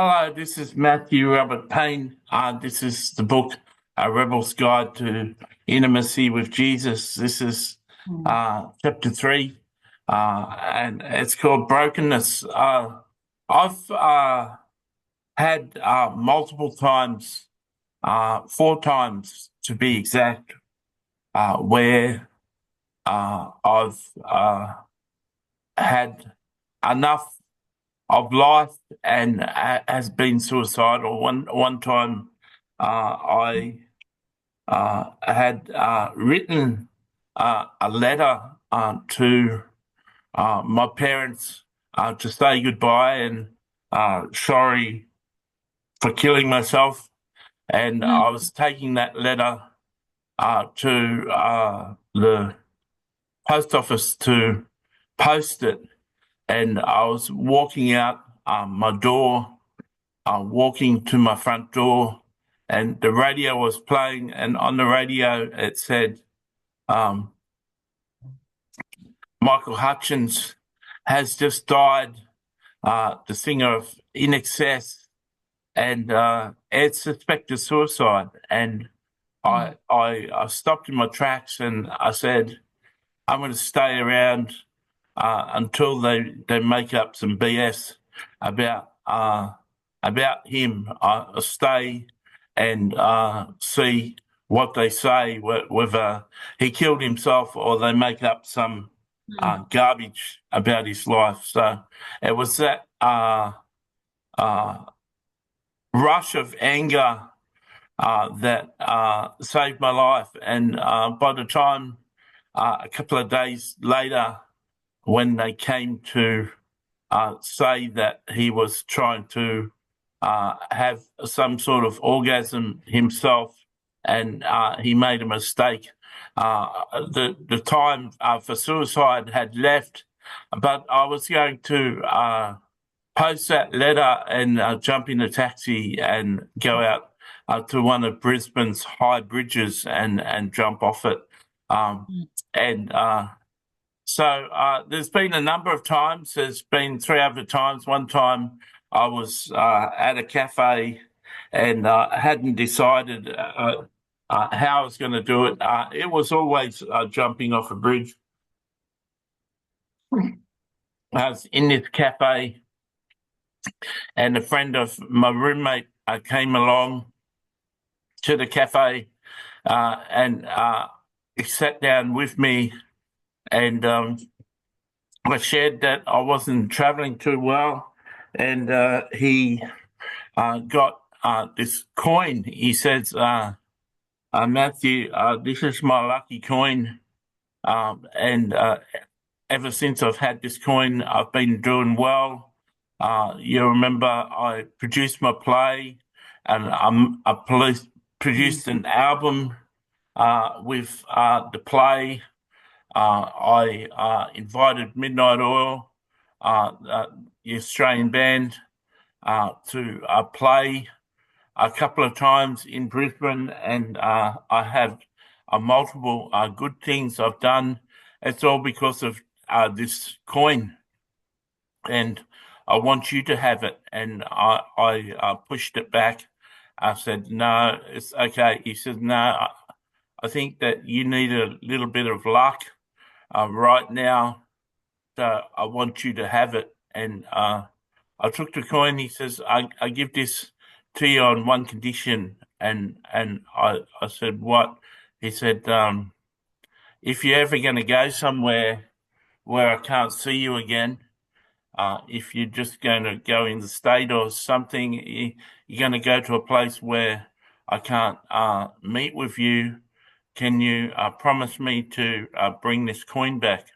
Hello, this is Matthew Robert Payne. This is the book, A Rebel's Guide to Intimacy with Jesus. This is chapter 3, and it's called Brokenness. I've had multiple times, 4 times to be exact, where I've had enough of life and has been suicidal. One time, I had written a letter to my parents to say goodbye and sorry for killing myself. And I was taking that letter to the post office to post it, and I was walking out my door, walking to my front door, and the radio was playing, and on the radio it said, Michael Hutchins has just died, the singer of In Excess, and Ed suspected suicide. And I stopped in my tracks and I said, I'm going to stay around until they make up some BS about him. I'll stay and see what they say, whether he killed himself or they make up some garbage about his life. So it was that rush of anger that saved my life. And by the time a couple of days later, when they came to say that he was trying to have some sort of orgasm himself and he made a mistake, the time for suicide had left, but I was going to post that letter and jump in a taxi and go out to one of Brisbane's high bridges and jump off it. So there's been a number of times. There's been 3 other times. One time I was at a cafe and hadn't decided how I was going to do it. It was always jumping off a bridge. I was in this cafe and a friend of my roommate came along to the cafe and he sat down with me. And I shared that I wasn't traveling too well, and he got this coin. He says, Matthew, this is my lucky coin. And ever since I've had this coin, I've been doing well. You remember I produced my play, and I produced an album with the play. I invited Midnight Oil, the Australian band, to play a couple of times in Brisbane, and I have multiple good things I've done. It's all because of this coin, and I want you to have it. And I pushed it back. I said, no, it's okay. He said, no, I think that you need a little bit of luck right now, so I want you to have it. And I took the coin. He says, I give this to you on one condition. And I said, what? He said, if you're ever going to go somewhere where I can't see you again, if you're just going to go in the state or something, you're going to go to a place where I can't meet with you, can you promise me to bring this coin back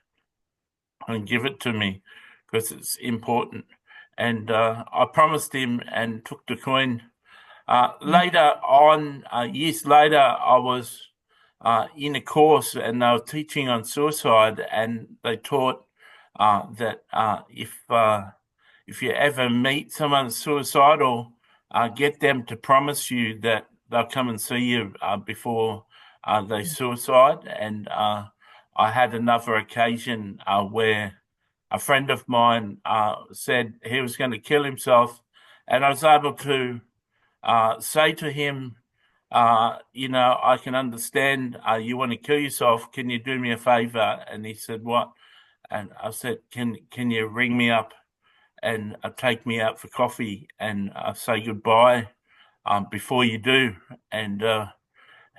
and give it to me, because it's important? And I promised him and took the coin. Later on, years later, I was in a course and they were teaching on suicide, and they taught that if you ever meet someone suicidal, get them to promise you that they'll come and see you before they suicide. And I had another occasion where a friend of mine said he was going to kill himself, And I was able to say to him, I can understand you want to kill yourself. Can you do me a favor? And he said, what? And I said, can you ring me up and take me out for coffee and say goodbye before you do? And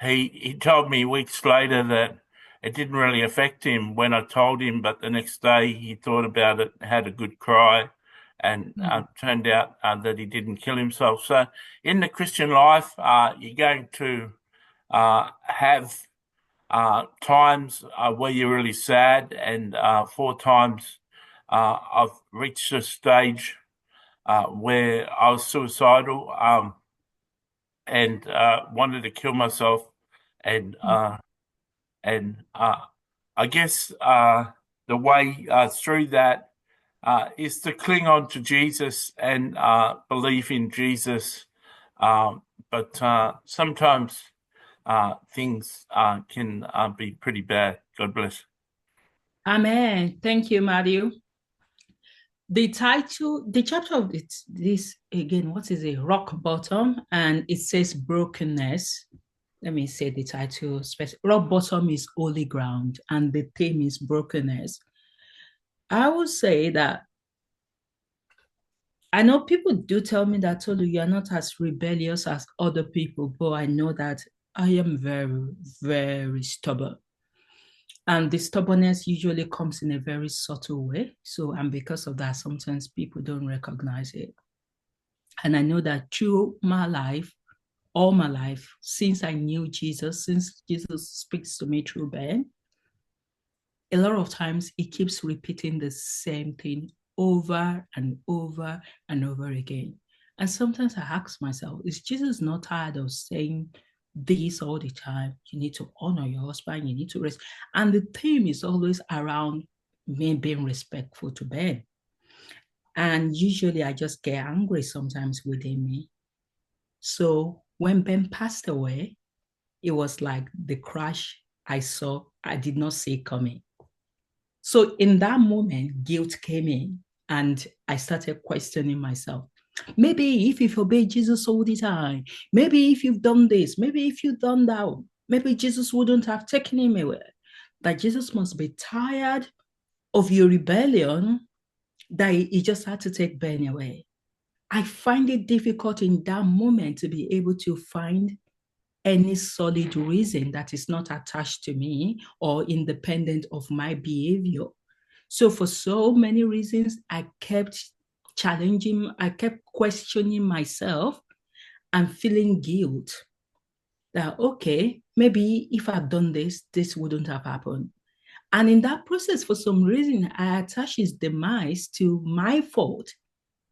he told me weeks later that it didn't really affect him when I told him, but the next day he thought about it, had a good cry, and turned out that he didn't kill himself. So in the Christian life, you're going to have times where you're really sad, and 4 times I've reached a stage where I was suicidal and wanted to kill myself, and I guess the way through that is to cling on to Jesus and believe in Jesus. But sometimes things can be pretty bad. God bless. Amen. Thank you, Matthew. The title, the chapter of this again, what is it? Rock bottom, and it says brokenness. Let me say the title. Rock bottom is holy ground, and the theme is brokenness. I would say that I know people do tell me that, Tolu, you're not as rebellious as other people, but I know that I am very, very stubborn. And the stubbornness usually comes in a very subtle way. So, and because of that, sometimes people don't recognize it. And I know that through my life, all my life, since I knew Jesus, since Jesus speaks to me through Ben, a lot of times he keeps repeating the same thing over and over and over again. And sometimes I ask myself, is Jesus not tired of saying this all the time? You need to honor your husband, you need to rest. And the theme is always around me being respectful to Ben. And usually I just get angry sometimes within me. So when Ben passed away, it was like the crash I saw, I did not see coming. So in that moment, guilt came in and I started questioning myself. Maybe if you've obeyed Jesus all the time, maybe if you've done this, maybe if you've done that, maybe Jesus wouldn't have taken him away. That Jesus must be tired of your rebellion, that he just had to take Ben away. I find it difficult in that moment to be able to find any solid reason that is not attached to me or independent of my behavior. So for so many reasons, I kept I kept questioning myself and feeling guilt that, okay, maybe if I'd done this, this wouldn't have happened. And in that process, for some reason, I attached his demise to my fault.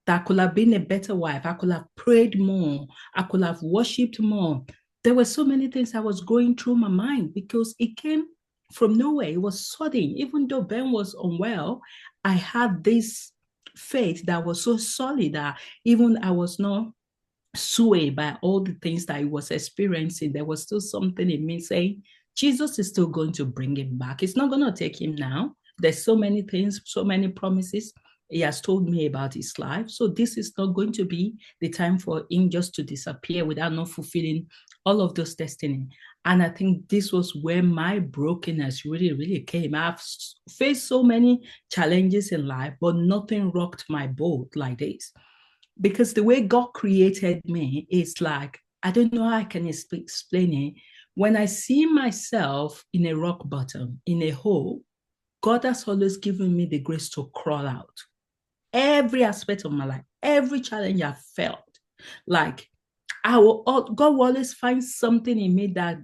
That I could have been a better wife. I could have prayed more. I could have worshipped more. There were so many things that was going through my mind because it came from nowhere. It was sudden. Even though Ben was unwell, I had this faith that was so solid that even I was not swayed by all the things that he was experiencing. There was still something in me saying, Jesus is still going to bring him back. It's not going to take him now. There's so many things, so many promises he has told me about his life. So this is not going to be the time for him just to disappear without not fulfilling all of those destiny. And I think this was where my brokenness really, really came. I've faced so many challenges in life, but nothing rocked my boat like this. Because the way God created me is like, I don't know how I can explain it. When I see myself in a rock bottom, in a hole, God has always given me the grace to crawl out. Every aspect of my life, every challenge I've felt, like God will always find something in me that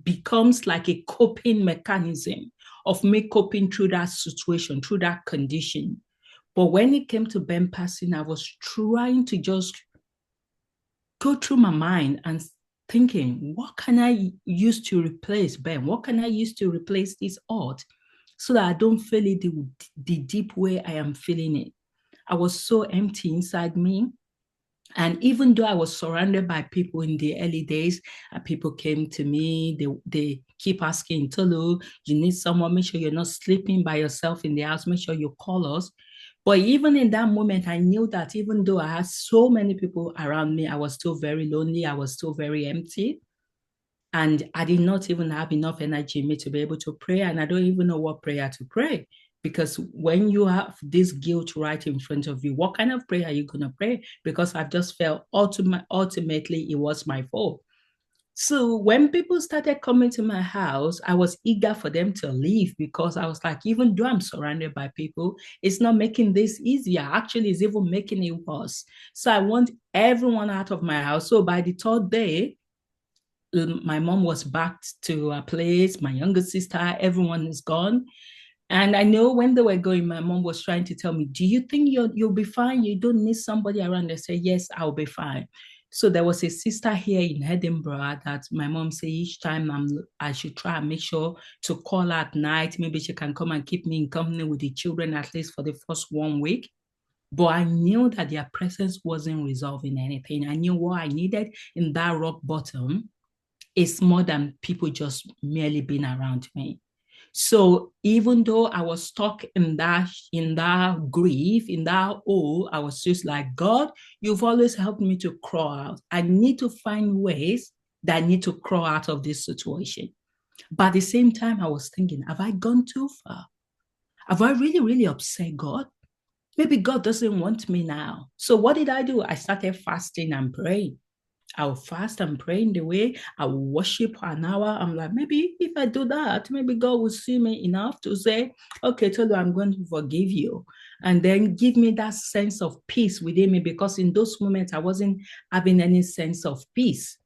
becomes like a coping mechanism of me coping through that situation, through that condition. But when it came to Ben passing, I was trying to just go through my mind and thinking, what can I use to replace Ben? What can I use to replace this hurt so that I don't feel it the deep way I am feeling it? I was so empty inside me. And even though I was surrounded by people in the early days, people came to me, they keep asking, Tolu, you need someone, make sure you're not sleeping by yourself in the house, make sure you call us. But even in that moment, I knew that even though I had so many people around me, I was still very lonely. I was still very empty. And I did not even have enough energy in me to be able to pray. And I don't even know what prayer to pray. Because when you have this guilt right in front of you, what kind of prayer are you going to pray? Because I've just felt ultimately it was my fault. So when people started coming to my house, I was eager for them to leave because I was like, even though I'm surrounded by people, it's not making this easier. Actually, it's even making it worse. So I want everyone out of my house. So by the third day, my mom was back to her place, my younger sister, everyone is gone. And I know when they were going, my mom was trying to tell me, do you think you'll be fine? You don't need somebody around. I said, yes, I'll be fine. So there was a sister here in Edinburgh that my mom said each time I should try and make sure to call at night. Maybe she can come and keep me in company with the children at least for the first 1 week. But I knew that their presence wasn't resolving anything. I knew what I needed in that rock bottom is more than people just merely being around me. So even though I was stuck in that grief, in that hole, I was just like, God, you've always helped me to crawl out. I need to find ways that I need to crawl out of this situation. But at the same time, I was thinking, have I gone too far? Have I really, really upset God? Maybe God doesn't want me now. So what did I do? I started fasting and praying. I'll fast and pray in the way. I will worship for an hour. I'm like, maybe if I do that, maybe God will see me enough to say, okay, Tolu, I'm going to forgive you. And then give me that sense of peace within me, because in those moments, I wasn't having any sense of peace.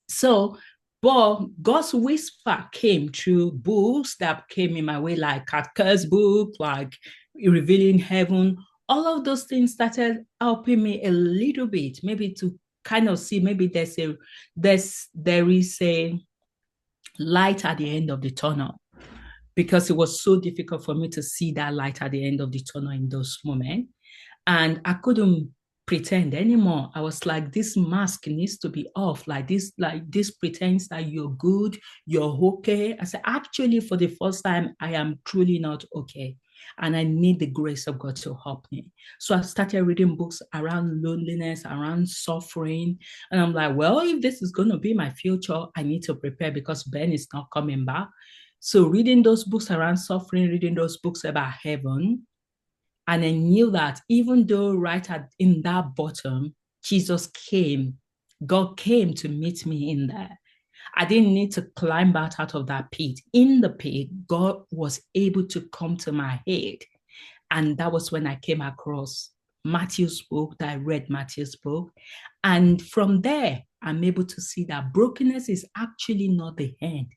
So, but God's whisper came through books that came in my way, like Kerr's book, like Revealing Heaven. All of those things started helping me a little bit, maybe to kind of see maybe there is a light at the end of the tunnel, because it was so difficult for me to see that light at the end of the tunnel in those moments. And I couldn't pretend anymore. I was like, this mask needs to be off. Like this pretense that you're good, you're okay. I said, actually, for the first time, I am truly not okay. And I need the grace of God to help me. So I started reading books around loneliness, around suffering. And I'm like, well, if this is going to be my future, I need to prepare because Ben is not coming back. So reading those books around suffering, reading those books about heaven, and I knew that even though in that bottom, Jesus came, God came to meet me in there. I didn't need to climb out of that pit. In the pit, God was able to come to my aid. And that was when I came across Matthew's book, that I read Matthew's book. And from there, I'm able to see that brokenness is actually not the end.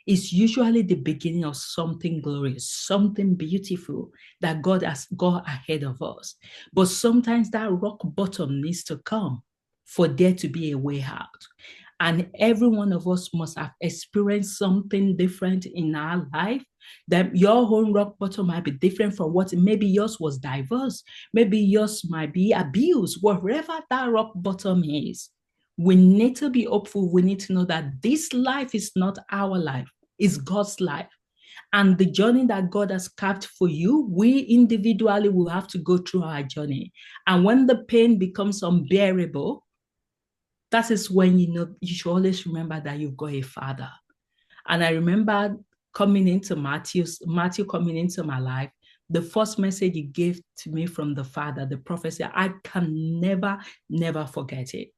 It's usually the beginning of something glorious, something beautiful that God has got ahead of us. But sometimes that rock bottom needs to come for there to be a way out. And every one of us must have experienced something different in our life. That your own rock bottom might be different from what maybe yours was diverse, maybe yours might be abuse, whatever that rock bottom is. We need to be hopeful. We need to know that this life is not our life, it's God's life. And the journey that God has carved for you, we individually will have to go through our journey. And when the pain becomes unbearable, that is when you should always remember that you've got a father. And I remember Matthew coming into my life, the first message he gave to me from the Father, the prophecy, I can never forget it.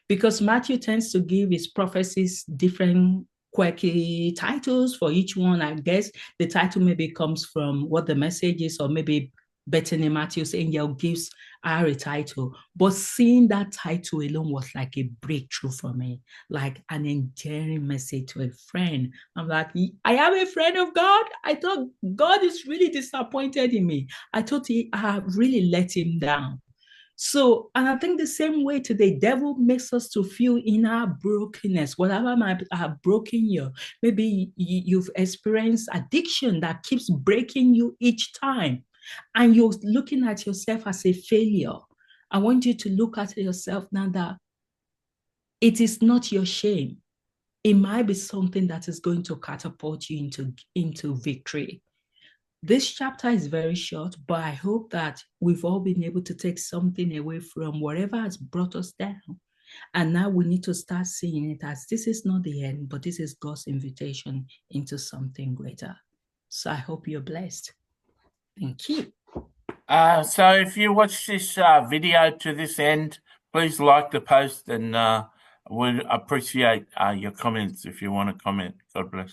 Because Matthew tends to give his prophecies different quirky titles for each one. I guess the title maybe comes from what the message is, or maybe Bethany Matthew's angel gives her a title. But seeing that title alone was like a breakthrough for me, like an endearing message to a friend. I'm like, I am a friend of God. I thought God is really disappointed in me. I thought I have really let him down. So, and I think the same way today, devil makes us to feel in our brokenness, whatever might have broken you. Maybe you've experienced addiction that keeps breaking you each time, and you're looking at yourself as a failure. I want you to look at yourself now that it is not your shame. It might be something that is going to catapult you into victory. This chapter is very short, but I hope that we've all been able to take something away from whatever has brought us down. And now we need to start seeing it as this is not the end, but this is God's invitation into something greater. So I hope you're blessed. Thank you. So if you watch this video to this end, please like the post, and we'd appreciate your comments if you want to comment. God bless.